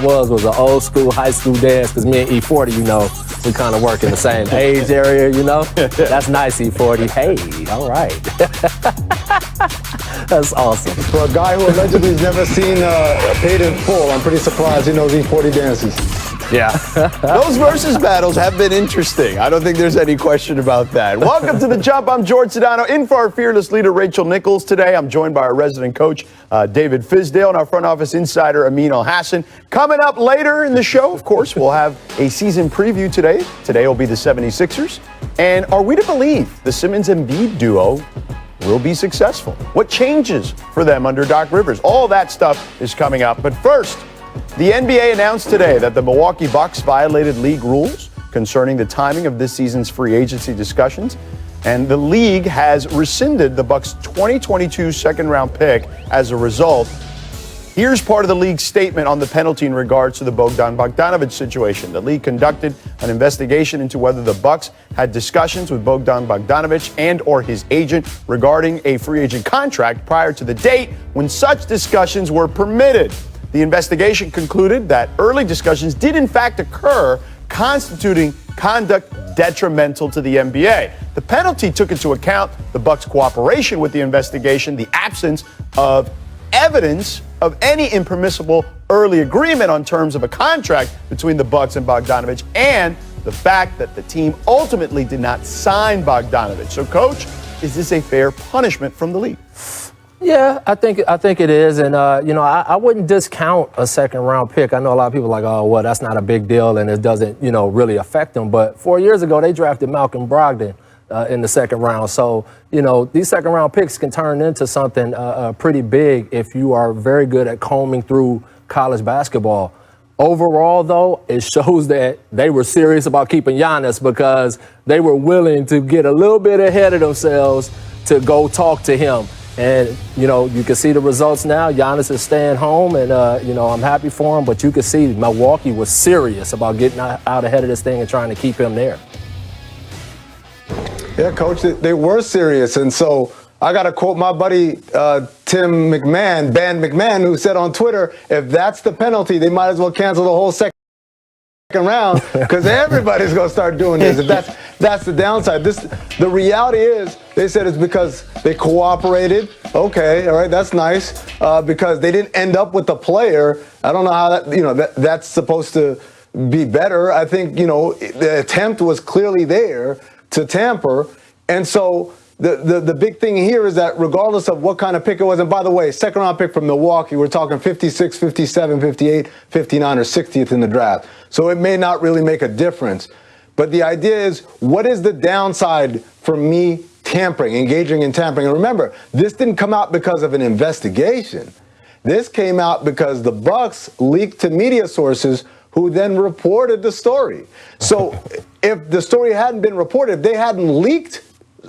was an old school high school dance, because me and E40, you know, we kind of work in the same age area, you know. That's nice, E40. Hey, all right. That's awesome. For a guy who allegedly has never seen Paid in Full, I'm pretty surprised he knows E40 dances. Yeah. Those versus battles have been interesting. I don't think there's any question about that. Welcome to The Jump. I'm George Sedano, in for our fearless leader, Rachel Nichols. Today, I'm joined by our resident coach, David Fizdale, and our front office insider, Amin Al-Hassan. Coming up later in the show, of course, we'll have a season preview today. Today will be the 76ers. And are we to believe the Simmons and Embiid duo will be successful? What changes for them under Doc Rivers? All that stuff is coming up. But first, the NBA announced today that the Milwaukee Bucks violated league rules concerning the timing of this season's free agency discussions, and the league has rescinded the Bucks' 2022 second-round pick as a result. Here's part of the league's statement on the penalty in regards to the Bogdan Bogdanovic situation. The league conducted an investigation into whether the Bucks had discussions with Bogdan Bogdanovic and or his agent regarding a free agent contract prior to the date when such discussions were permitted. The investigation concluded that early discussions did in fact occur, constituting conduct detrimental to the NBA. The penalty took into account the Bucks' cooperation with the investigation, the absence of evidence of any impermissible early agreement on terms of a contract between the Bucks and Bogdanovic, and the fact that the team ultimately did not sign Bogdanovic. So, Coach, is this a fair punishment from the league? Yeah, I think it is, and you know, I wouldn't discount a second-round pick. I know a lot of people are like, oh, well, that's not a big deal, and it doesn't, you know, really affect them. But 4 years ago, they drafted Malcolm Brogdon in the second round. So, you know, these second-round picks can turn into something pretty big if you are very good at combing through college basketball. Overall, though, it shows that they were serious about keeping Giannis, because they were willing to get a little bit ahead of themselves to go talk to him. And, you know, you can see the results now. Giannis is staying home, and, you know, I'm happy for him. But you can see Milwaukee was serious about getting out ahead of this thing and trying to keep him there. Yeah, Coach, they were serious. And so I got to quote my buddy Tim McMahon, Ban McMahon, who said on Twitter, if that's the penalty, they might as well cancel the whole second round, because everybody's going to start doing this. If that's the downside. The reality is, they said it's because they cooperated. Okay, all right, that's nice. Because they didn't end up with the player. I don't know how that, you know, that's supposed to be better. I think, you know, the attempt was clearly there to tamper. And so the big thing here is that regardless of what kind of pick it was, and by the way, second round pick from Milwaukee, we're talking 56, 57, 58, 59, or 60th in the draft. So it may not really make a difference. But the idea is, what is the downside for me engaging in tampering? And remember, this didn't come out because of an investigation. This came out because the Bucks leaked to media sources who then reported the story. So if the story hadn't been reported, if they hadn't leaked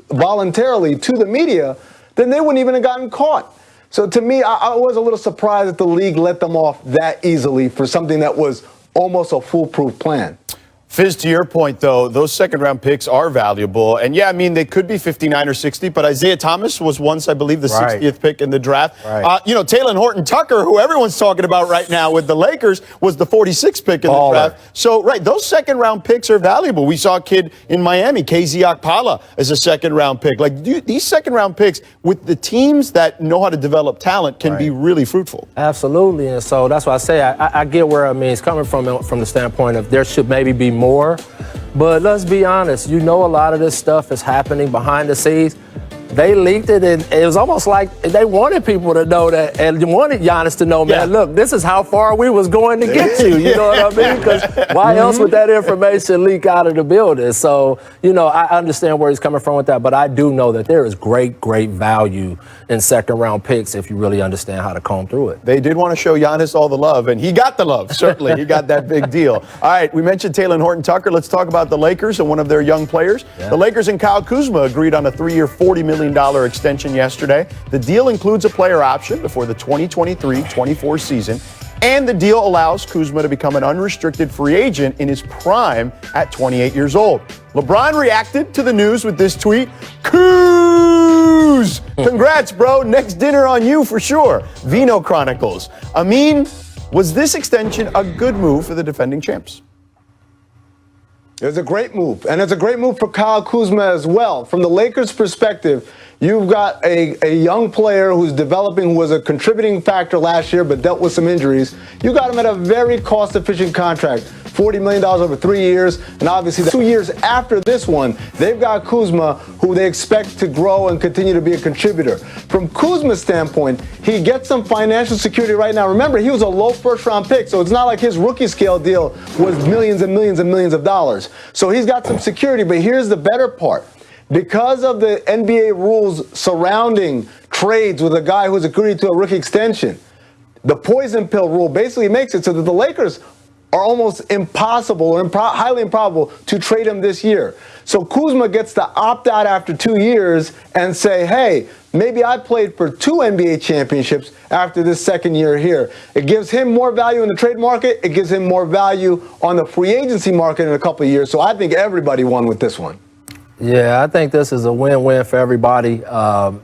voluntarily to the media, then they wouldn't even have gotten caught. So to me, I was a little surprised that the league let them off that easily for something that was almost a foolproof plan. Fizz, to your point, though, those second-round picks are valuable. And, yeah, I mean, they could be 59 or 60, but Isaiah Thomas was once, I believe, the 60th pick in the draft. Right. You know, Taylor Horton-Tucker, who everyone's talking about right now with the Lakers, was the 46th pick in the draft. So, right, those second-round picks are valuable. We saw a kid in Miami, KZ Okpala, as a second-round pick. Like, these second-round picks, with the teams that know how to develop talent, can be really fruitful. Absolutely, and so that's why I say I get where it's coming from the standpoint of there should maybe be more. But let's be honest, you know, a lot of this stuff is happening behind the scenes. They leaked it, and it was almost like they wanted people to know that, and wanted Giannis to know, man, look, this is how far we was going to get you. You know what I mean? Because why else would that information leak out of the building? So, you know, I understand where he's coming from with that, but I do know that there is great value in second-round picks if you really understand how to comb through it. They did want to show Giannis all the love, and he got the love, certainly. He got that big deal. All right, we mentioned Taylor Horton-Tucker. Let's talk about the Lakers and one of their young players. Yeah. The Lakers and Kyle Kuzma agreed on a 3-year, $40 million extension yesterday. The deal includes a player option before the 2023-24 season, and the deal allows Kuzma to become an unrestricted free agent in his prime at 28 years old. LeBron reacted to the news with this tweet: Kuz! Congrats, bro. Next dinner on you for sure. Vino Chronicles. Amin, Was this extension a good move for the defending champs? It's a great move, and it's a great move for Kyle Kuzma as well. From the Lakers' perspective, you've got a young player who's developing, who was a contributing factor last year but dealt with some injuries. You got him at a very cost-efficient contract, $40 million over 3 years, and obviously 2 years after this one, they've got Kuzma, who they expect to grow and continue to be a contributor. From Kuzma's standpoint, he gets some financial security right now. Remember, he was a low first-round pick, so it's not like his rookie scale deal was millions and millions and millions of dollars. So he's got some security, but here's the better part. Because of the NBA rules surrounding trades with a guy who's agreed to a rookie extension, the poison pill rule basically makes it so that the Lakers are almost impossible or highly improbable to trade him this year. So Kuzma gets to opt out after 2 years and say, hey, maybe I played for 2 NBA championships after this second year here. It gives him more value in the trade market. It gives him more value on the free agency market in a couple of years. So I think everybody won with this one. Yeah, I think this is a win-win for everybody.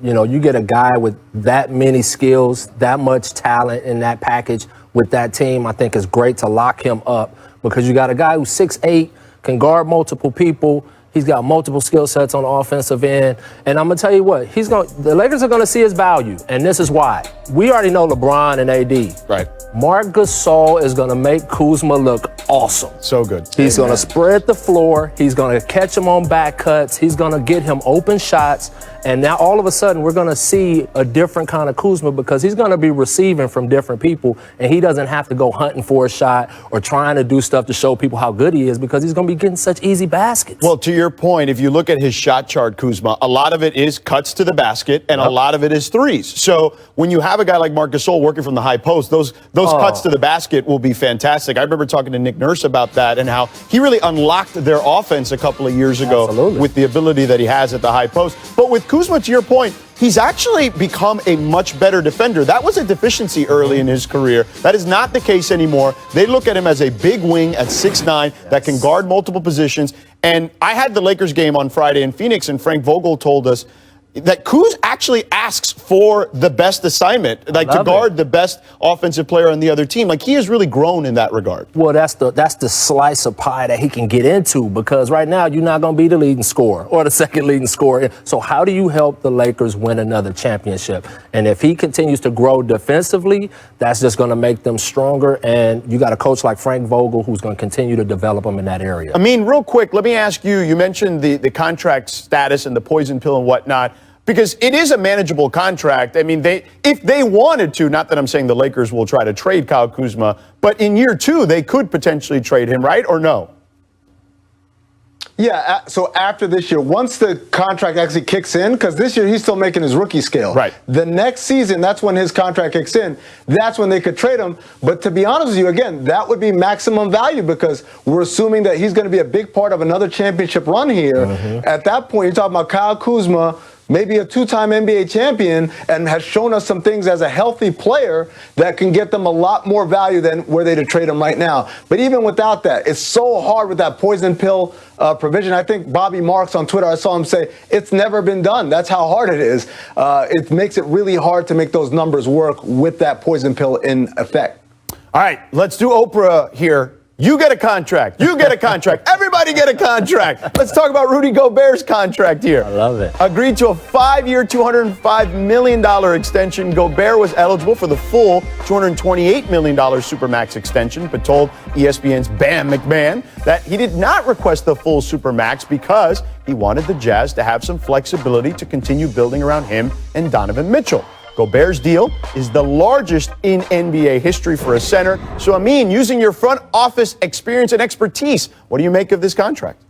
You get a guy with that many skills, that much talent in that package with that team. I think it's great to lock him up because you got a guy who's 6'8", can guard multiple people. He's got multiple skill sets on the offensive end. And I'm going to tell you what, the Lakers are going to see his value, and this is why. We already know LeBron and AD. Right. Marc Gasol is going to make Kuzma look awesome. So good. He's going to spread the floor. He's going to catch him on back cuts. He's going to get him open shots. And now all of a sudden we're going to see a different kind of Kuzma because he's going to be receiving from different people, and he doesn't have to go hunting for a shot or trying to do stuff to show people how good he is because he's going to be getting such easy baskets. Well, to your point, if you look at his shot chart, Kuzma, a lot of it is cuts to the basket and a lot of it is threes. So when you have a guy like Marc Gasol working from the high post, those cuts to the basket will be fantastic. I remember talking to Nick Nurse about that and how he really unlocked their offense a couple of years ago with the ability that he has at the high post. But with Kuzma, to your point, he's actually become a much better defender. That was a deficiency early in his career. That is not the case anymore. They look at him as a big wing at 6'9" that can guard multiple positions. And I had the Lakers game on Friday in Phoenix, and Frank Vogel told us that Kuz actually asks for the best assignment, like to guard the best offensive player on the other team. Like, he has really grown in that regard. Well, that's the slice of pie that he can get into because right now you're not going to be the leading scorer or the second leading scorer. So how do you help the Lakers win another championship? And if he continues to grow defensively, that's just going to make them stronger. And you got a coach like Frank Vogel who's going to continue to develop them in that area. I mean, real quick, let me ask you, you mentioned the contract status and the poison pill and whatnot. Because it is a manageable contract. I mean, if they wanted to, not that I'm saying the Lakers will try to trade Kyle Kuzma, but in year 2, they could potentially trade him, right? Or no? Yeah, so after this year, once the contract actually kicks in, because this year he's still making his rookie scale. Right. The next season, that's when his contract kicks in. That's when they could trade him. But to be honest with you, again, that would be maximum value because we're assuming that he's going to be a big part of another championship run here. At that point, you're talking about Kyle Kuzma, maybe a 2-time NBA champion, and has shown us some things as a healthy player that can get them a lot more value than were they to trade him right now. But even without that, it's so hard with that poison pill provision. I think Bobby Marks on Twitter, I saw him say, it's never been done. That's how hard it is. It makes it really hard to make those numbers work with that poison pill in effect. All right, let's do Oprah here. You get a contract. You get a contract. Everybody get a contract. Let's talk about Rudy Gobert's contract here. I love it. Agreed to a 5-year, $205 million extension. Gobert was eligible for the full $228 million Supermax extension, but told ESPN's Bam McMahon that he did not request the full Supermax because he wanted the Jazz to have some flexibility to continue building around him and Donovan Mitchell. Gobert's deal is the largest in NBA history for a center. So, Amin, using your front office experience and expertise, what do you make of this contract?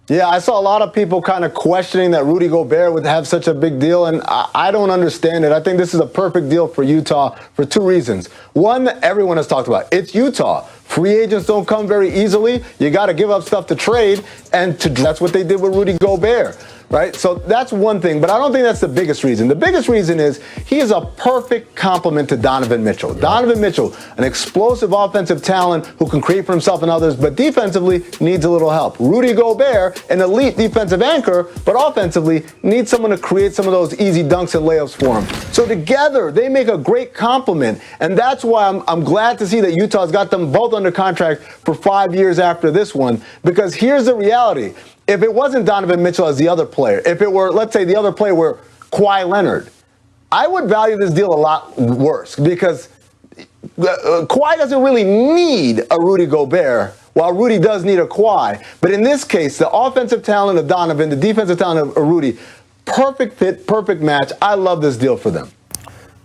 Yeah, I saw a lot of people kind of questioning that Rudy Gobert would have such a big deal, and I don't understand it. I think this is a perfect deal for Utah for 2 reasons. One, everyone has talked about. It's Utah. Free agents don't come very easily. You got to give up stuff to trade, and that's what they did with Rudy Gobert. right? So that's one thing, but I don't think that's the biggest reason. The biggest reason is he is a perfect complement to Donovan Mitchell. Yeah. Donovan Mitchell, an explosive offensive talent who can create for himself and others, but defensively needs a little help. Rudy Gobert, an elite defensive anchor, but offensively needs someone to create some of those easy dunks and layups for him. So together, they make a great complement, and that's why I'm glad to see that Utah's got them both under contract for 5 years after this one, because here's the reality. If it wasn't Donovan Mitchell as the other player, if it were, let's say, the other player were Kawhi Leonard, I would value this deal a lot worse because Kawhi doesn't really need a Rudy Gobert, while Rudy does need a Kawhi. But in this case, the offensive talent of Donovan, the defensive talent of Rudy, perfect fit, perfect match. I love this deal for them.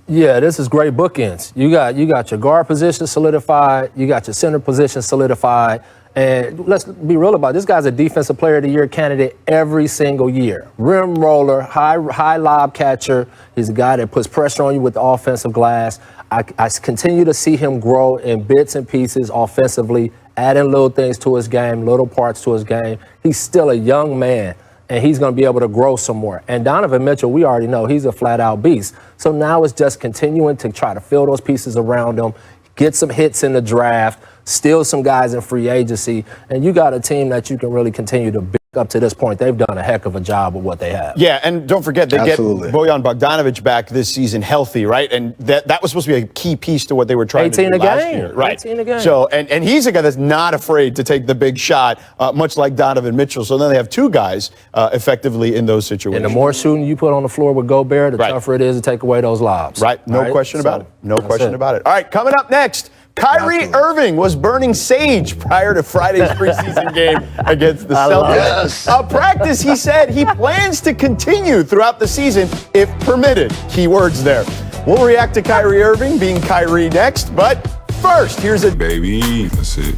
Yeah, this is great bookends. You got your guard position solidified. You got your center position solidified. And let's be real about it. This guy's a defensive player of the year candidate every single year. Rim roller, high lob catcher. He's a guy that puts pressure on you with the offensive glass. I continue to see him grow in bits and pieces offensively, adding little things to his game, little parts to his game. He's still a young man, and he's going to be able to grow some more. And Donovan Mitchell, we already know he's a flat-out beast. So now it's just continuing to try to fill those pieces around him, get some hits in the draft, steal some guys in free agency, and you got a team that you can really continue to build up to this point. They've done a heck of a job with what they have. Yeah, and don't forget, they get Bojan Bogdanovic back this season healthy, right? And that was supposed to be a key piece to what they were trying to do last year. Right. 18 a game. So, and he's a guy that's not afraid to take the big shot, much like Donovan Mitchell. So then they have two guys effectively in those situations. And the more shooting you put on the floor with Gobert, the tougher it is to take away those lobs. Right, no question about it. No question about it. All right, coming up next, Kyrie Irving was burning sage prior to Friday's preseason game against the Celtics. A practice he said he plans to continue throughout the season if permitted. Key words there. We'll react to Kyrie Irving being Kyrie next, but first, here's a baby. That's it.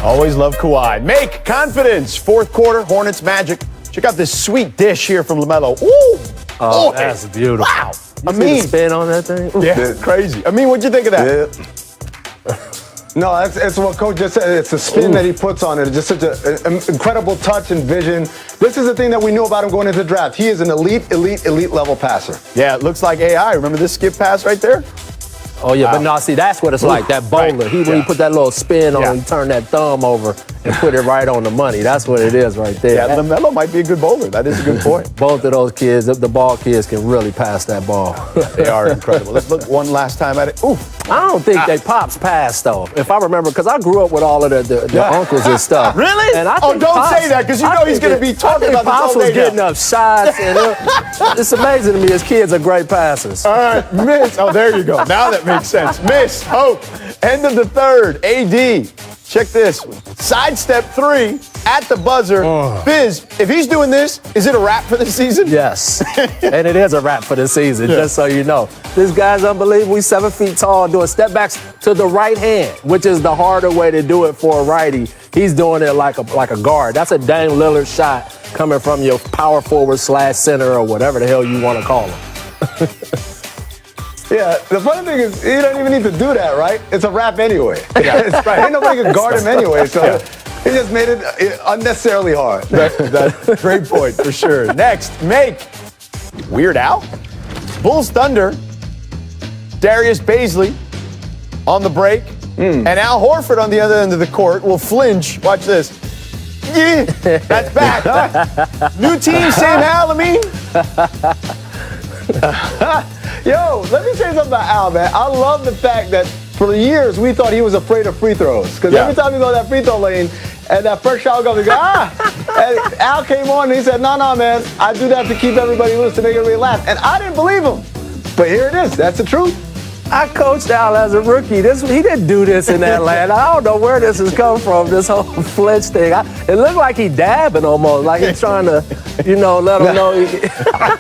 Always love Kawhi. Make confidence. Fourth quarter, Hornets Magic. Check out this sweet dish here from LaMelo. Ooh! Oh, that's beautiful. Wow. You see the spin on that thing? Yeah, it's crazy. I mean, what'd you think of that? Yeah. No, it's what Coach just said. It's the spin that he puts on it. It's just such an incredible touch and vision. This is the thing that we knew about him going into the draft. He is an elite level passer. Yeah, it looks like AI. Remember this skip pass right there? Oh, yeah, but no, see, that's what it's like, that bowler. When he put that little spin on, he turned that thumb over and put it right on the money. That's what it is right there. Yeah, LaMelo might be a good bowler. That is a good point. Both of those kids, the ball kids, can really pass that ball. They are incredible. Let's look one last time at it. Ooh. I don't think they pops pass, though, if I remember, because I grew up with all of the uncles and stuff. Really? And don't say that, because you know he's going to be talking about this Pops all day was getting up shots, and it's amazing to me his kids are great passers. All right, Miss. Oh, there you go. Now that makes sense. Miss Hope, end of the third. AD, check this. Sidestep three at the buzzer. Fizz, if he's doing this, is it a wrap for the season? Yes, and it is a wrap for the season, just so you know. This guy's unbelievable. He's 7 feet tall, doing step backs to the right hand, which is the harder way to do it for a righty. He's doing it like a guard. That's a Dame Lillard shot coming from your power forward / center or whatever the hell you want to call him. Yeah, the funny thing is, he don't even need to do that, right? It's a wrap anyway. Yeah, it's right. Ain't nobody can guard him anyway, so he just made it unnecessarily hard. That's a great point, for sure. Next, make Weird Al. Bulls Thunder. Darius Baisley on the break. And Al Horford on the other end of the court will flinch. Watch this. Yeah, that's back. New team, same Al, I mean. Yo, let me say something about Al, man. I love the fact that for years we thought he was afraid of free throws. Because every time you go to that free throw lane and that first shot goes, he goes, And Al came on and he said, no, man, I do that to keep everybody loose, to make everybody laugh. And I didn't believe him. But here it is. That's the truth. I coached Al as a rookie. He didn't do this in Atlanta. I don't know where this has come from, this whole flinch thing. It looked like he dabbing almost, like he's trying to, let him know.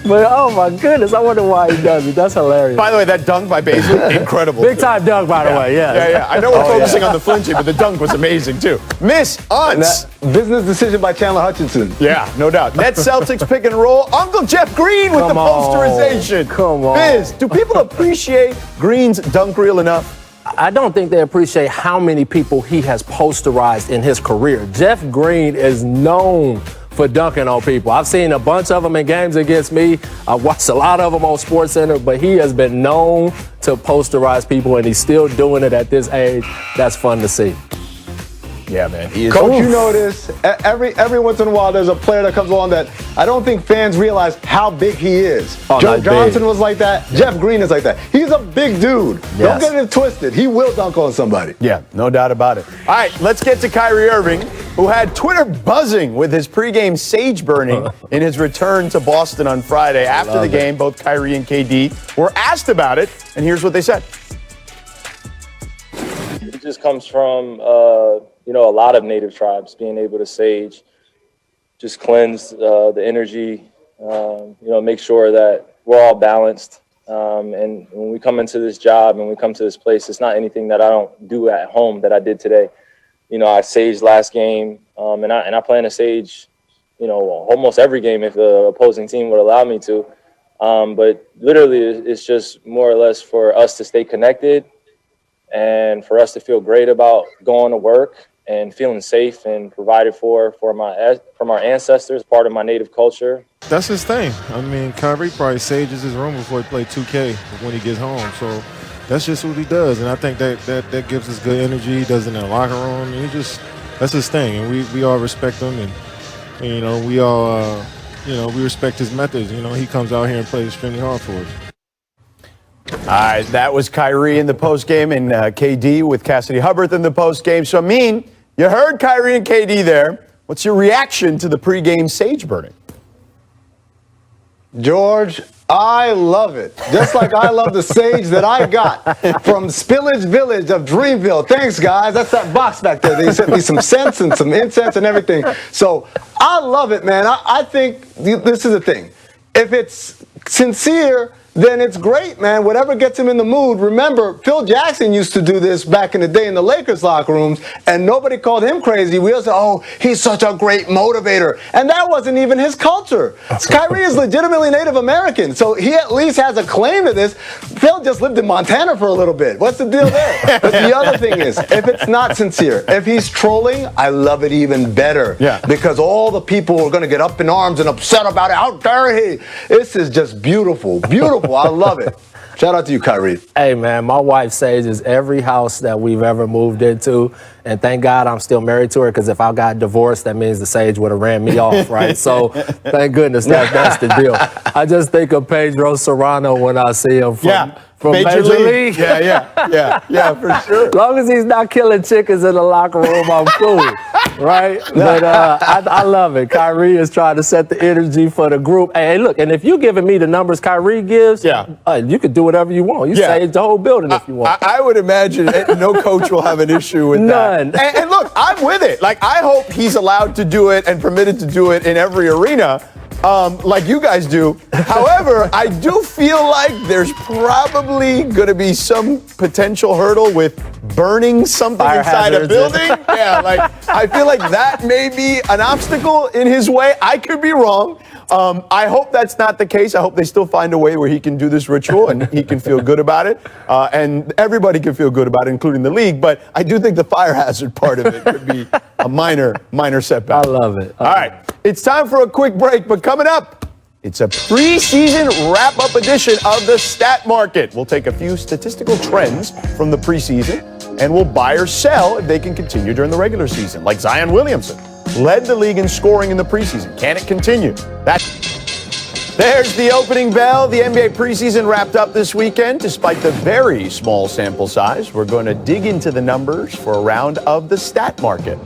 But, oh, my goodness, I wonder why he does it. That's hilarious. By the way, that dunk by Baisley, incredible. Big time dunk, by the way, Yeah. I know we're focusing on the flinching, but the dunk was amazing, too. Miss Unts. Business decision by Chandler Hutchinson. Yeah, no doubt. Nets Celtics pick and roll. Uncle Jeff Green with the posterization. Come on. Biz, do people appreciate Green's dunk reel enough? I don't think they appreciate how many people he has posterized in his career. Jeff Green is known for dunking on people. I've seen a bunch of them in games against me. I've watched a lot of them on SportsCenter, but he has been known to posterize people, and he's still doing it at this age. That's fun to see. Yeah, man. He is. Coach, you know this. Every once in a while, there's a player that comes along that I don't think fans realize how big he is. Joe Johnson was like that. Jeff Green is like that. He's a big dude. Yes. Don't get it twisted. He will dunk on somebody. Yeah, no doubt about it. All right, let's get to Kyrie Irving, who had Twitter buzzing with his pregame sage burning in his return to Boston on Friday. After the game, both Kyrie and KD were asked about it, and here's what they said. It just comes from, a lot of native tribes being able to sage, just cleanse the energy, make sure that we're all balanced. And when we come into this job and we come to this place, it's not anything that I don't do at home that I did today. I saged last game, and I plan to sage, almost every game if the opposing team would allow me to. But literally, it's just more or less for us to stay connected and for us to feel great about going to work and feeling safe and provided for from our ancestors, part of my native culture. That's his thing. I mean, Kyrie probably sages his room before he plays 2K when he gets home. So that's just what he does, and I think that gives us good energy. He does it in the locker room. And that's his thing, and we all respect him, and we all we respect his methods. He comes out here and plays extremely hard for us. All right, that was Kyrie in the postgame and KD with Cassidy Hubbard in the postgame. So, you heard Kyrie and KD there. What's your reaction to the pregame sage burning? George, I love it. Just like I love the sage that I got from Spillage Village of Dreamville. Thanks, guys. That's that box back there. They sent me some scents and some incense and everything. So I love it, man. I think this is the thing. If it's sincere, then it's great, man. Whatever gets him in the mood. Remember, Phil Jackson used to do this back in the day in the Lakers locker rooms, and nobody called him crazy. We all said, oh, he's such a great motivator. And that wasn't even his culture. Kyrie is legitimately Native American, so he at least has a claim to this. Phil just lived in Montana for a little bit. What's the deal there? But the other thing is, if it's not sincere, if he's trolling, I love it even better. Yeah. Because all the people are going to get up in arms and upset about it. How dare he? This is just beautiful. Beautiful. I love it. Shout out to you, Kyrie. Hey, man, my wife sages every house that we've ever moved into. And thank God I'm still married to her, because if I got divorced, that means the sage would have ran me off, right? So thank goodness that's the deal. I just think of Pedro Serrano when I see him from Major League. Yeah, for sure. As long as he's not killing chickens in the locker room, I'm cool, right? But I love it. Kyrie is trying to set the energy for the group. Hey, look, and if you're giving me the numbers Kyrie gives, you could do whatever you want. You sage the whole building if you want. I would imagine no coach will have an issue with that. None. And look, I'm with it. Like, I hope he's allowed to do it and permitted to do it in every arena. Like you guys do. However, I do feel like there's probably going to be some potential hurdle with burning something Fire inside a hazards. building. Yeah, like I feel like that may be an obstacle in his way. I could be wrong. I hope that's not the case. I hope they still find a way where he can do this ritual and he can feel good about it. And everybody can feel good about it, including the league. But I do think the fire hazard part of it could be a minor setback. I love it. All right. It's time for a quick break, but coming up, it's a preseason wrap-up edition of the Stat Market. We'll take a few statistical trends from the preseason, and we'll buy or sell if they can continue during the regular season, like Zion Williamson. Led the league in scoring in the preseason. Can it continue? There's the opening bell. The NBA preseason wrapped up this weekend. Despite the very small sample size, we're going to dig into the numbers for a round of the Stat Market.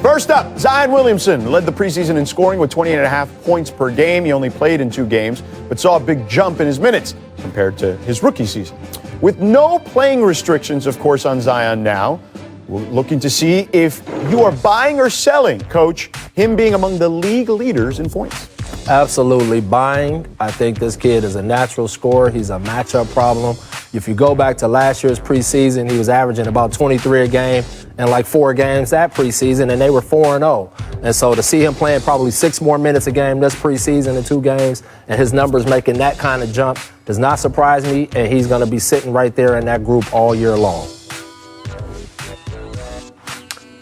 First up, Zion Williamson led the preseason in scoring with 28.5 points per game. He only played in 2 games, but saw a big jump in his minutes compared to his rookie season. With no playing restrictions, of course, on Zion now, we're looking to see if you are buying or selling, Coach, him being among the league leaders in points. Absolutely buying. I think this kid is a natural scorer. He's a matchup problem. If you go back to last year's preseason, he was averaging about 23 a game in like 4 games that preseason, and they were 4-0. And so to see him playing probably 6 more minutes a game this preseason in 2 games, and his numbers making that kind of jump does not surprise me, and he's going to be sitting right there in that group all year long.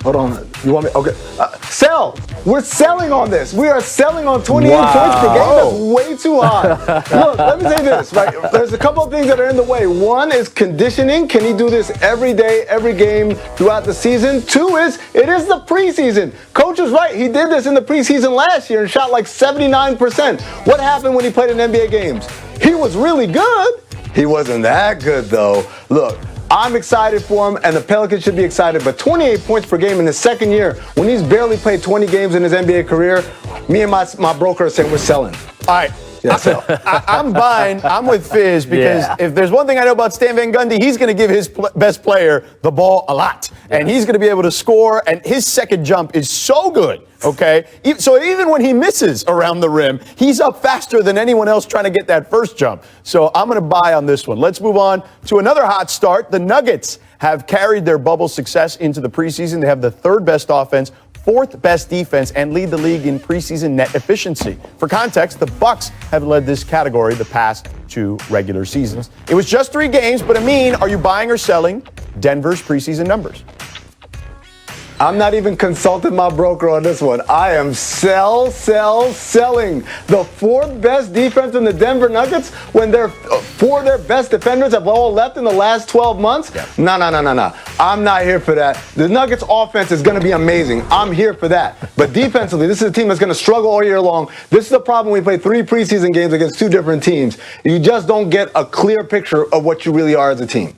Hold on. You want me? Okay. Sell. We're selling on this. We are selling on 28 points per game. That's way too high. Look, let me say this. Right? There's a couple of things that are in the way. One is conditioning. Can he do this every day, every game throughout the season? Two is it is the preseason. Coach is right. He did this in the preseason last year and shot like 79%. What happened when he played in NBA games? He was really good. He wasn't that good, though. Look. I'm excited for him, and the Pelicans should be excited, but 28 points per game in his second year, when he's barely played 20 games in his NBA career, me and my broker are saying we're selling. All right. Yeah, sell. I'm buying. I'm with Fizz because if there's one thing I know about Stan Van Gundy, he's going to give his best player the ball a lot. And he's going to be able to score, and his second jump is so good, okay? So even when he misses around the rim, he's up faster than anyone else trying to get that first jump. So I'm going to buy on this one. Let's move on to another hot start. The Nuggets have carried their bubble success into the preseason. They have the third best offense, fourth best defense, and lead the league in preseason net efficiency. For context, the Bucks have led this category the past 2 regular seasons. It was just 3 games, but Amin, are you buying or selling Denver's preseason numbers? I'm not even consulting my broker on this one. I am selling. The 4th best defense in the Denver Nuggets when they're 4 of their best defenders have all left in the last 12 months? No. I'm not here for that. The Nuggets offense is going to be amazing. I'm here for that. But defensively, this is a team that's going to struggle all year long. This is the problem when we play 3 preseason games against 2 different teams. You just don't get a clear picture of what you really are as a team.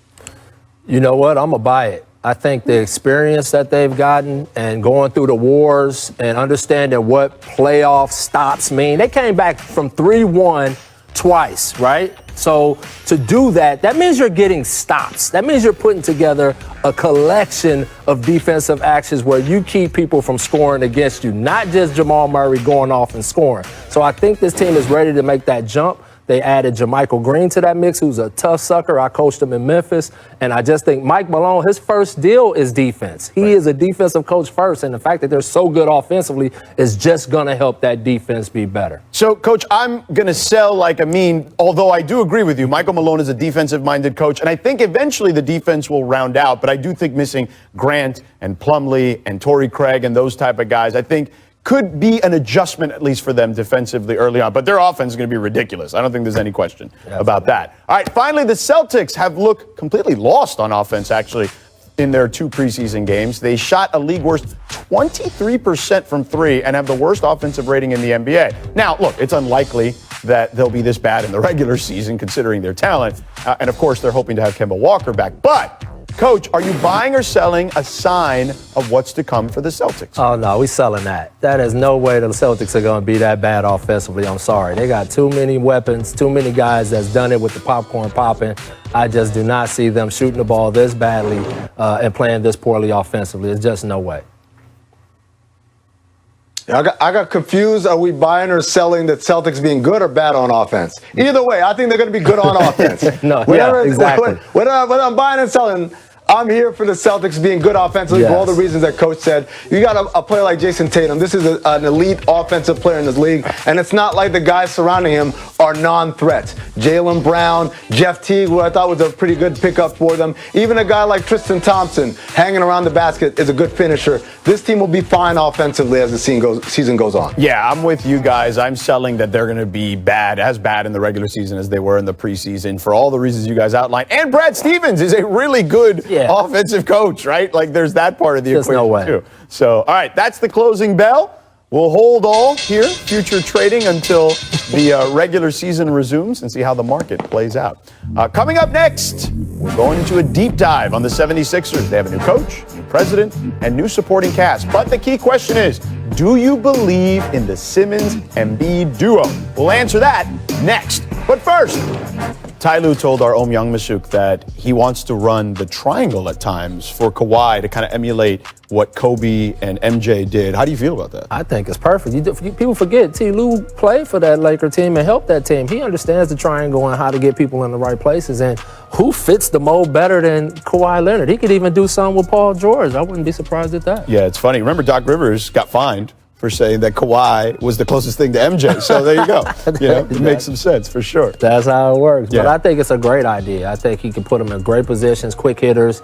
You know what? I'm going to buy it. I think the experience that they've gotten and going through the wars and understanding what playoff stops mean. They came back from 3-1 twice, right? So to do that, that means you're getting stops. That means you're putting together a collection of defensive actions where you keep people from scoring against you, not just Jamal Murray going off and scoring. So I think this team is ready to make that jump. They added JaMychal Green to that mix, who's a tough sucker. I coached him in Memphis. And I just think Mike Malone, his first deal is defense. He is a defensive coach first. And the fact that they're so good offensively is just going to help that defense be better. So, Coach, I'm going to sell like Amin, although I do agree with you. Michael Malone is a defensive-minded coach. And I think eventually the defense will round out. But I do think missing Grant and Plumlee and Torrey Craig and those type of guys, I think could be an adjustment, at least for them defensively early on. But their offense is going to be ridiculous. I don't think there's any question about that. All right, finally, the Celtics have looked completely lost on offense, actually, in their 2 preseason games. They shot a league-worst 23% from 3 and have the worst offensive rating in the NBA. Now, look, it's unlikely that they'll be this bad in the regular season, considering their talent. And, of course, they're hoping to have Kemba Walker back. But Coach, are you buying or selling a sign of what's to come for the Celtics? Oh, no, we're selling that. That is no way the Celtics are going to be that bad offensively. I'm sorry. They got too many weapons, too many guys that's done it with the popcorn popping. I just do not see them shooting the ball this badly and playing this poorly offensively. It's just no way. I got confused. Are we buying or selling the Celtics being good or bad on offense? Either way, I think they're going to be good on offense. Exactly. Whether I'm buying and selling, I'm here for the Celtics being good offensively for all the reasons that Coach said. You got a player like Jason Tatum. This is an elite offensive player in this league, and it's not like the guys surrounding him are non-threats. Jaylen Brown, Jeff Teague, who I thought was a pretty good pickup for them. Even a guy like Tristan Thompson hanging around the basket is a good finisher. This team will be fine offensively as the season goes on. Yeah, I'm with you guys. I'm selling that they're going to be as bad in the regular season as they were in the preseason for all the reasons you guys outlined. And Brad Stevens is a really good offensive coach, right? Like, there's that part of the equation, too. So, all right, that's the closing bell. We'll hold all here, future trading, until the regular season resumes and see how the market plays out. Coming up next, we're going into a deep dive on the 76ers. They have a new coach, new president, and new supporting cast. But the key question is, do you believe in the Simmons-Embiid duo? We'll answer that next. But first, Ty Lue told our Om Youngmisuk that he wants to run the triangle at times for Kawhi to kind of emulate what Kobe and MJ did. How do you feel about that? I think it's perfect. People forget, T. Lue played for that Laker team and helped that team. He understands the triangle and how to get people in the right places. And who fits the mold better than Kawhi Leonard? He could even do something with Paul George. I wouldn't be surprised at that. Yeah, it's funny. Remember, Doc Rivers got fined for saying that Kawhi was the closest thing to MJ. So there you go. It makes some sense for sure. That's how it works. Yeah. But I think it's a great idea. I think he can put them in great positions, quick hitters.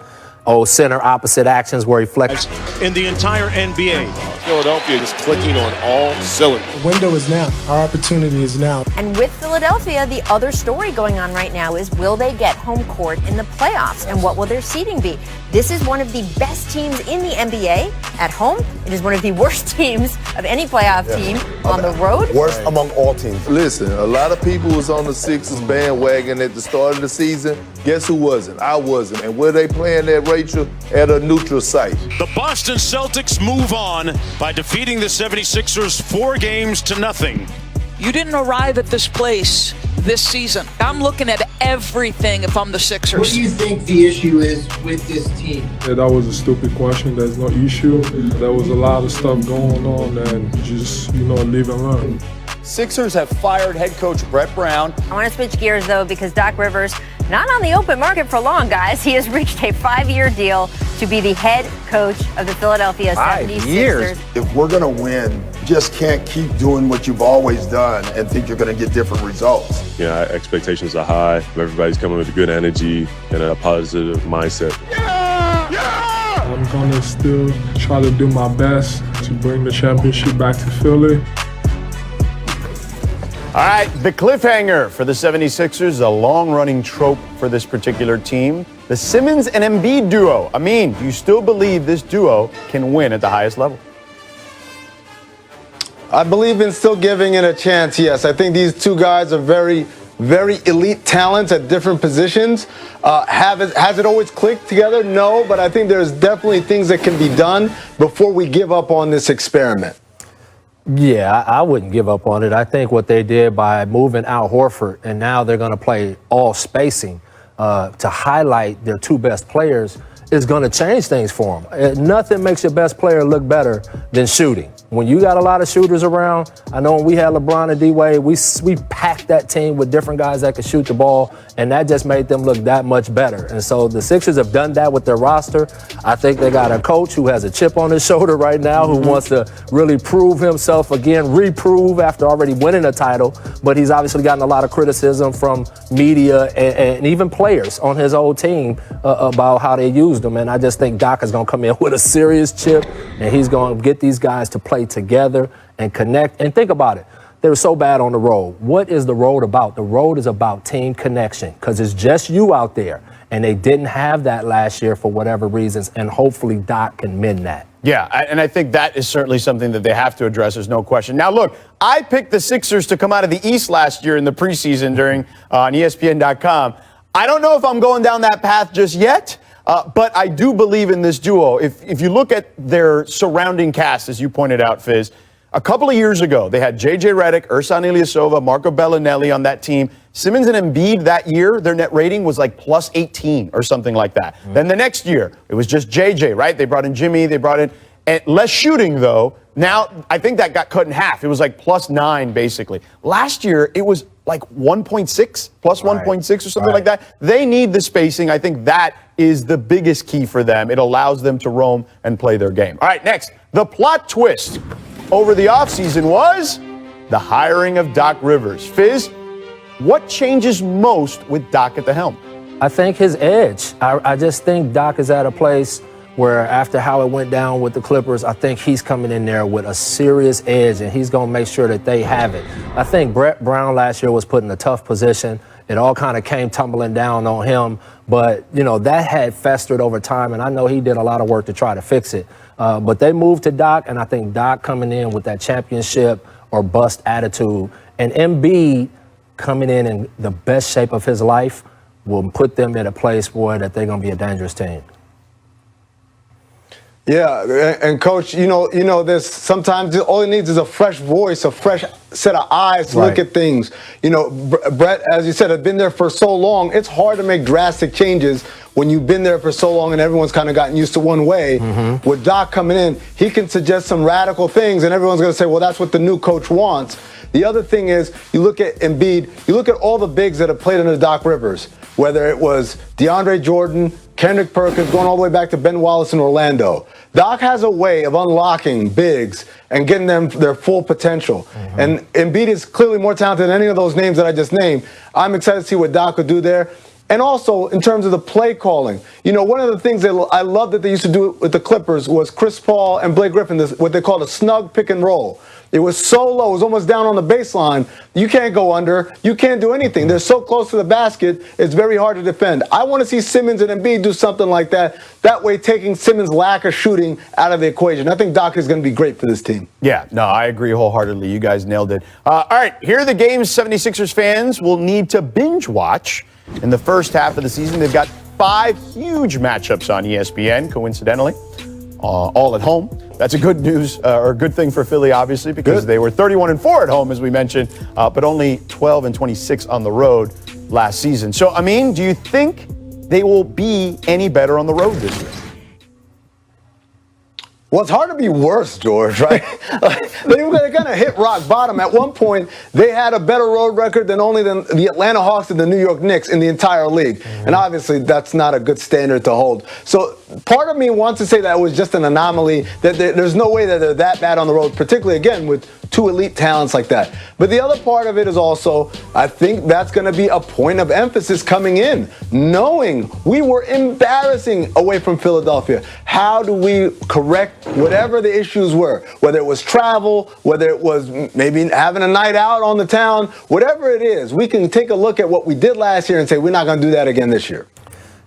center opposite actions where he flexes. In the entire NBA, Philadelphia is clicking on all cylinders. The window is now. Our opportunity is now. And with Philadelphia, the other story going on right now is, will they get home court in the playoffs, and what will their seeding be? This is one of the best teams in the NBA at home. It is one of the worst teams of any playoff team on the road. Worst among all teams. Listen, a lot of people was on the Sixers bandwagon at the start of the season. Guess who wasn't? I wasn't. And where they playing at, Rachel? At a neutral site. The Boston Celtics move on by defeating the 76ers 4-0. You didn't arrive at this place this season. I'm looking at everything if I'm the Sixers. What do you think the issue is with this team? Yeah, that was a stupid question. There's no issue. There was a lot of stuff going on, and just, live and learn. Sixers have fired head coach Brett Brown. I want to switch gears, though, because Doc Rivers, not on the open market for long, guys. He has reached a 5-year deal to be the head coach of the Philadelphia 76ers. 5 years? If we're going to win, you just can't keep doing what you've always done and think you're going to get different results. Yeah, expectations are high. Everybody's coming with a good energy and a positive mindset. I'm going to still try to do my best to bring the championship back to Philly. All right, the cliffhanger for the 76ers, a long-running trope for this particular team. The Simmons and Embiid duo. Amin, do you still believe this duo can win at the highest level? I believe in still giving it a chance, yes. I think these two guys are very, very elite talents at different positions. Has it always clicked together? No, but I think there's definitely things that can be done before we give up on this experiment. Yeah, I wouldn't give up on it. I think what they did by moving Al Horford, and now they're going to play all spacing to highlight their two best players, is going to change things for them. Nothing makes your best player look better than shooting. When you got a lot of shooters around, I know when we had LeBron and D-Wade, we packed that team with different guys that could shoot the ball, and that just made them look that much better. And so the Sixers have done that with their roster. I think they got a coach who has a chip on his shoulder right now, who wants to really prove himself again, reprove after already winning a title. But he's obviously gotten a lot of criticism from media and even players on his old team about how they used him. And I just think Doc is going to come in with a serious chip, and he's going to get these guys to play together and connect. And think about it. They were so bad on the road. What is the road about? The road is about team connection, because it's just you out there. And they didn't have that last year for whatever reasons, and hopefully Doc can mend that. Yeah, and I think that is certainly something that they have to address. There's no question. Now, look, I picked the Sixers to come out of the East last year in the preseason during on ESPN.com. I don't know if I'm going down that path just yet. But I do believe in this duo. If you look at their surrounding cast, as you pointed out, Fizz, a couple of years ago, they had J.J. Redick, Ersan Ilyasova, Marco Bellinelli on that team. Simmons and Embiid that year, their net rating was like plus 18 or something like that. Mm-hmm. Then the next year, it was just J.J., right? They brought in Jimmy, they brought in less shooting, though. Now, I think that got cut in half. It was like plus 9, basically. Last year, it was like 1.6, plus 1.6 or something like that. They need the spacing. I think that is the biggest key for them. It allows them to roam and play their game. All right, next, the plot twist over the offseason was the hiring of Doc Rivers. Fizz, what changes most with Doc at the helm? I think his edge. I just think Doc is at a place where after how it went down with the Clippers, I think he's coming in there with a serious edge, and he's going to make sure that they have it. I think Brett Brown last year was put in a tough position. It all kind of came tumbling down on him, but, that had festered over time, and I know he did a lot of work to try to fix it. But they moved to Doc, and I think Doc coming in with that championship or bust attitude, and Embiid coming in the best shape of his life will put them in a place, boy, that they're going to be a dangerous team. Yeah, and Coach, this. Sometimes all it needs is a fresh voice, a fresh set of eyes to look at things. Brett, as you said, had been there for so long. It's hard to make drastic changes when you've been there for so long and everyone's kind of gotten used to one way. Mm-hmm. With Doc coming in, he can suggest some radical things, and everyone's going to say, well, that's what the new coach wants. The other thing is, you look at Embiid, you look at all the bigs that have played under Doc Rivers, whether it was DeAndre Jordan, Kendrick Perkins, going all the way back to Ben Wallace in Orlando. Doc has a way of unlocking bigs and getting them their full potential. Mm-hmm. And Embiid is clearly more talented than any of those names that I just named. I'm excited to see what Doc will do there. And also, in terms of the play calling, you know, one of the things that I love that they used to do with the Clippers was Chris Paul and Blake Griffin, what they called a snug pick and roll. It was so low, it was almost down on the baseline. You can't go under. You can't do anything. They're so close to the basket, it's very hard to defend. I want to see Simmons and Embiid do something like that. That way, taking Simmons' lack of shooting out of the equation. I think Doc is going to be great for this team. Yeah, no, I agree wholeheartedly. You guys nailed it. All right, here are the games 76ers fans will need to binge watch in the first half of the season. They've got 5 huge matchups on ESPN, coincidentally, all at home. That's a good news, or a good thing for Philly, obviously, because they were 31-4 at home, as we mentioned, but only 12-26 on the road last season. So, Amin, do you think they will be any better on the road this year? Well, it's hard to be worse, George, right? They kind of hit rock bottom. At one point, they had a better road record than the Atlanta Hawks and the New York Knicks in the entire league. And obviously, that's not a good standard to hold. So part of me wants to say that it was just an anomaly, that there's no way that they're that bad on the road, particularly, again, with 2 elite talents like that. But the other part of it is also, I think that's going to be a point of emphasis coming in, knowing we were embarrassing away from Philadelphia. How do we correct whatever the issues were, whether it was travel, whether it was maybe having a night out on the town, whatever it is, we can take a look at what we did last year and say, we're not going to do that again this year.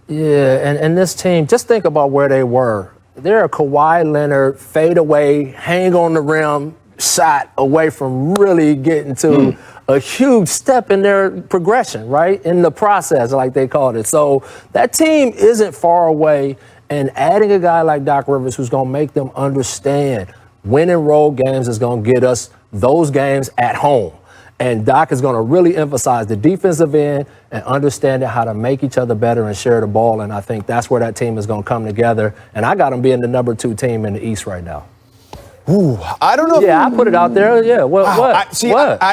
Yeah, and this team, just think about where they were. They're a Kawhi Leonard fadeaway, hang on the rim shot away from really getting to a huge step in their progression, right? In the process, like they called it. So that team isn't far away. And adding a guy like Doc Rivers who's going to make them understand winning road games is going to get us those games at home. And Doc is going to really emphasize the defensive end and understanding how to make each other better and share the ball. And I think that's where that team is going to come together. And I got them being the number 2 team in the East right now. Ooh, I don't know. Yeah, I put it out there. Yeah, what?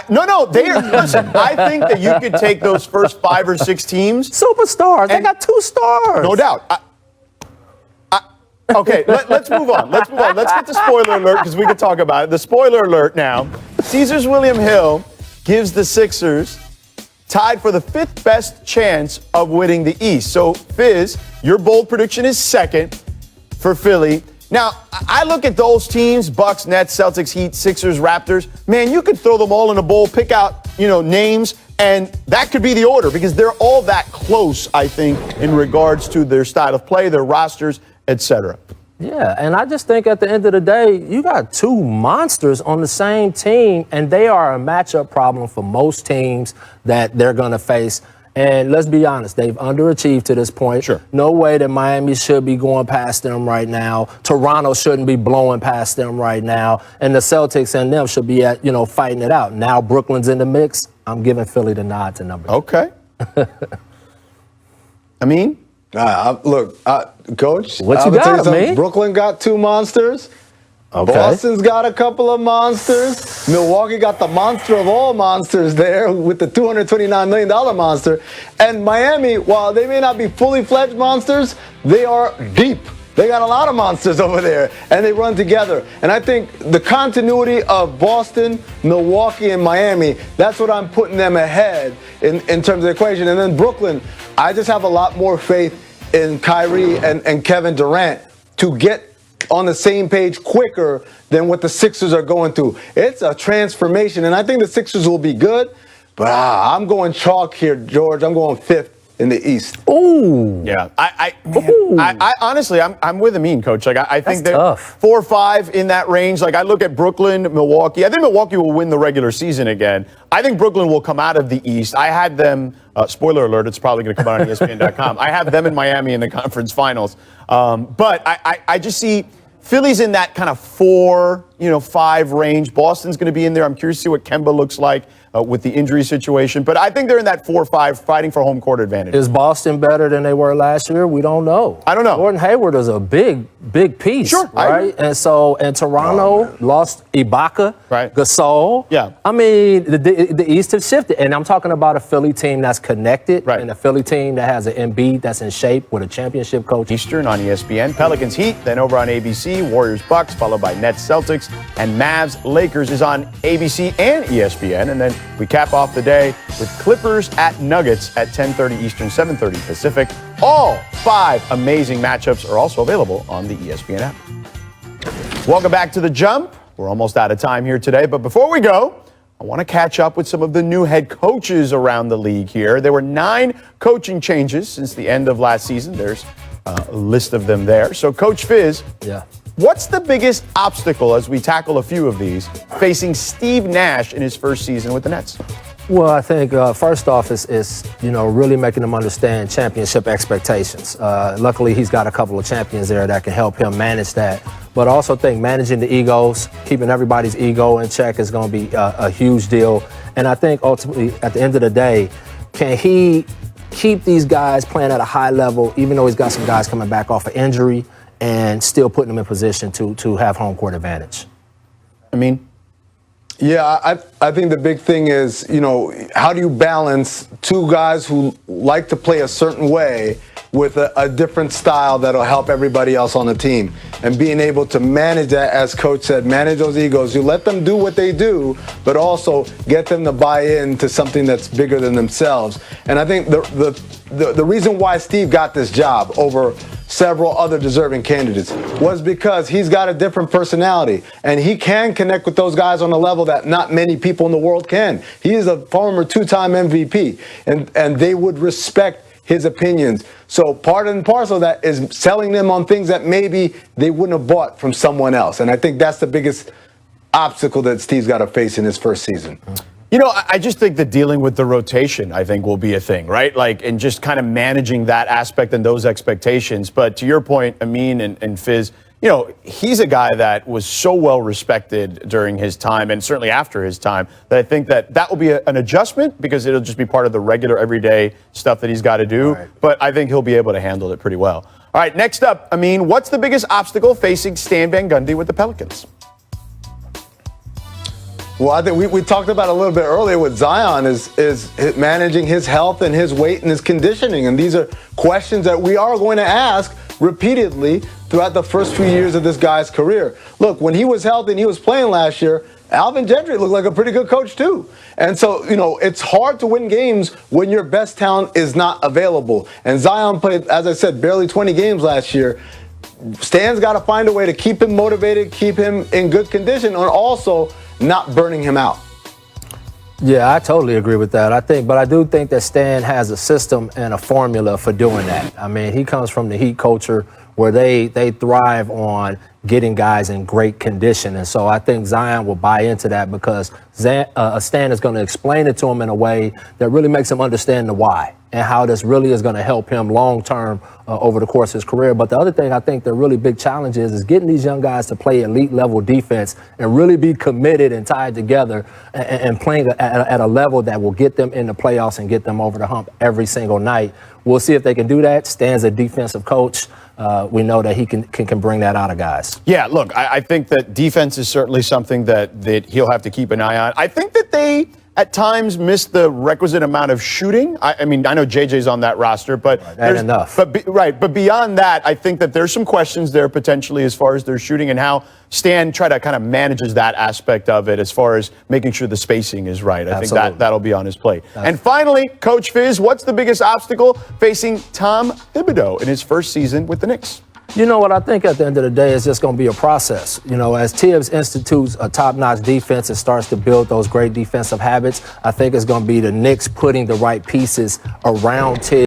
No, listen, I think that you could take those first 5 or 6 teams. Superstars. They got 2 stars. No doubt. Okay, let's move on. Let's get to spoiler alert because we could talk about it. The spoiler alert now. Caesars William Hill gives the Sixers tied for the 5th best chance of winning the East. So, Fizz, your bold prediction is 2nd for Philly. Now, I look at those teams, Bucks, Nets, Celtics, Heat, Sixers, Raptors. Man, you could throw them all in a bowl, pick out, names, and that could be the order because they're all that close, I think, in regards to their style of play, their rosters, etc. Yeah, and I just think at the end of the day, you got 2 monsters on the same team, and they are a matchup problem for most teams that they're going to face. And let's be honest, they've underachieved to this point. Sure. No way that Miami should be going past them right now. Toronto shouldn't be blowing past them right now. And the Celtics and them should be fighting it out. Now Brooklyn's in the mix. I'm giving Philly the nod to number 2. Okay. Amin? Coach, what you got, man? Brooklyn got 2 monsters. Okay. Boston's got a couple of monsters. Milwaukee got the monster of all monsters there with the $229 million monster. And Miami, while they may not be fully fledged monsters, they are deep. They got a lot of monsters over there, and they run together. And I think the continuity of Boston, Milwaukee, and Miami, that's what I'm putting them ahead in terms of the equation. And then Brooklyn, I just have a lot more faith in Kyrie and Kevin Durant to get on the same page quicker than what the Sixers are going through. It's a transformation, and I think the Sixers will be good, but I'm going chalk here, George. I'm going 5th in the East. Ooh. Yeah. I honestly, I'm with Amin, Coach. Like, I think they're tough. 4 or 5 in that range. Like, I look at Brooklyn, Milwaukee. I think Milwaukee will win the regular season again. I think Brooklyn will come out of the East. I had them, spoiler alert, it's probably going to come out on ESPN.com. I have them in Miami in the conference finals. But I just see Philly's in that kind of 4, 5 range. Boston's going to be in there. I'm curious to see what Kemba looks like with the injury situation. But I think they're in that 4 or 5 fighting for home court advantage. Is Boston better than they were last year? We don't know. I don't know. Gordon Hayward is a big big piece, Sure, right? And Toronto lost Ibaka, right? Gasol. Yeah. I mean, the East has shifted, and I'm talking about a Philly team that's connected, right? And a Philly team that has an Embiid that's in shape with a championship coach. Eastern on ESPN, Pelicans Heat, then over on ABC, Warriors Bucks, followed by Nets Celtics, and Mavs Lakers is on ABC and ESPN, and then we cap off the day with Clippers at Nuggets at 10:30 Eastern, 7:30 Pacific. All 5 amazing matchups are also available on the ESPN app. Welcome back to The Jump. We're almost out of time here today, but before we go, I want to catch up with some of the new head coaches around the league here. There were 9 coaching changes since the end of last season. There's a list of them there. So, Coach Fizz, what's the biggest obstacle, as we tackle a few of these, facing Steve Nash in his first season with the Nets? Well, I think first off is really making them understand championship expectations. Luckily, he's got a couple of champions there that can help him manage that. But I also think managing the egos, keeping everybody's ego in check is going to be a huge deal. And I think ultimately, at the end of the day, can he keep these guys playing at a high level, even though he's got some guys coming back off of injury, and still putting them in position to have home court advantage? I mean, yeah, I think the big thing is, how do you balance 2 guys who like to play a certain way with a different style that'll help everybody else on the team, and being able to manage that, as Coach said, manage those egos. You let them do what they do, but also get them to buy into something that's bigger than themselves. And I think the reason why Steve got this job over several other deserving candidates was because he's got a different personality, and he can connect with those guys on a level that not many people in the world can. He is a former 2-time MVP, and they would respect his opinions. So part and parcel of that is selling them on things that maybe they wouldn't have bought from someone else. And I think that's the biggest obstacle that Steve's got to face in his first season. I just think that dealing with the rotation, I think, will be a thing, right? And just kind of managing that aspect and those expectations. But to your point, Amin and Fizz, he's a guy that was so well respected during his time, and certainly after his time, that I think that will be an adjustment, because it'll just be part of the regular everyday stuff that he's got to do. Right. But I think he'll be able to handle it pretty well. All right, next up, Amin, what's the biggest obstacle facing Stan Van Gundy with the Pelicans? Well, I think we talked about a little bit earlier with Zion is managing his health and his weight and his conditioning. And these are questions that we are going to ask repeatedly throughout the first few years of this guy's career. Look, when he was healthy and he was playing last year, Alvin Gentry looked like a pretty good coach too. And so, it's hard to win games when your best talent is not available. And Zion played, as I said, barely 20 games last year. Stan's got to find a way to keep him motivated, keep him in good condition, and also not burning him out. Yeah, I totally agree with that. But I do think that Stan has a system and a formula for doing that. I mean, he comes from the Heat culture where they thrive on getting guys in great condition. And so I think Zion will buy into that, because Stan is going to explain it to him in a way that really makes him understand the why and how this really is going to help him long term over the course of his career. But the other thing I think the really big challenge is getting these young guys to play elite level defense and really be committed and tied together and playing at a level that will get them in the playoffs and get them over the hump every single night. We'll see if they can do that. Stan's a defensive coach. We know that he can bring that out of guys. Yeah, look, I think that defense is certainly something that he'll have to keep an eye on. I think that they, at times, miss the requisite amount of shooting. I mean, I know JJ's on that roster, but that's enough. But beyond that, I think that there's some questions there potentially as far as their shooting and how Stan kind of manages that aspect of it as far as making sure the spacing is right. I think that'll be on his plate. And finally, Coach Fizz, what's the biggest obstacle facing Tom Thibodeau in his first season with the Knicks? You know what, I think at the end of the day, it's just going to be a process. As Tibbs institutes a top-notch defense and starts to build those great defensive habits, I think it's going to be the Knicks putting the right pieces around Tibbs.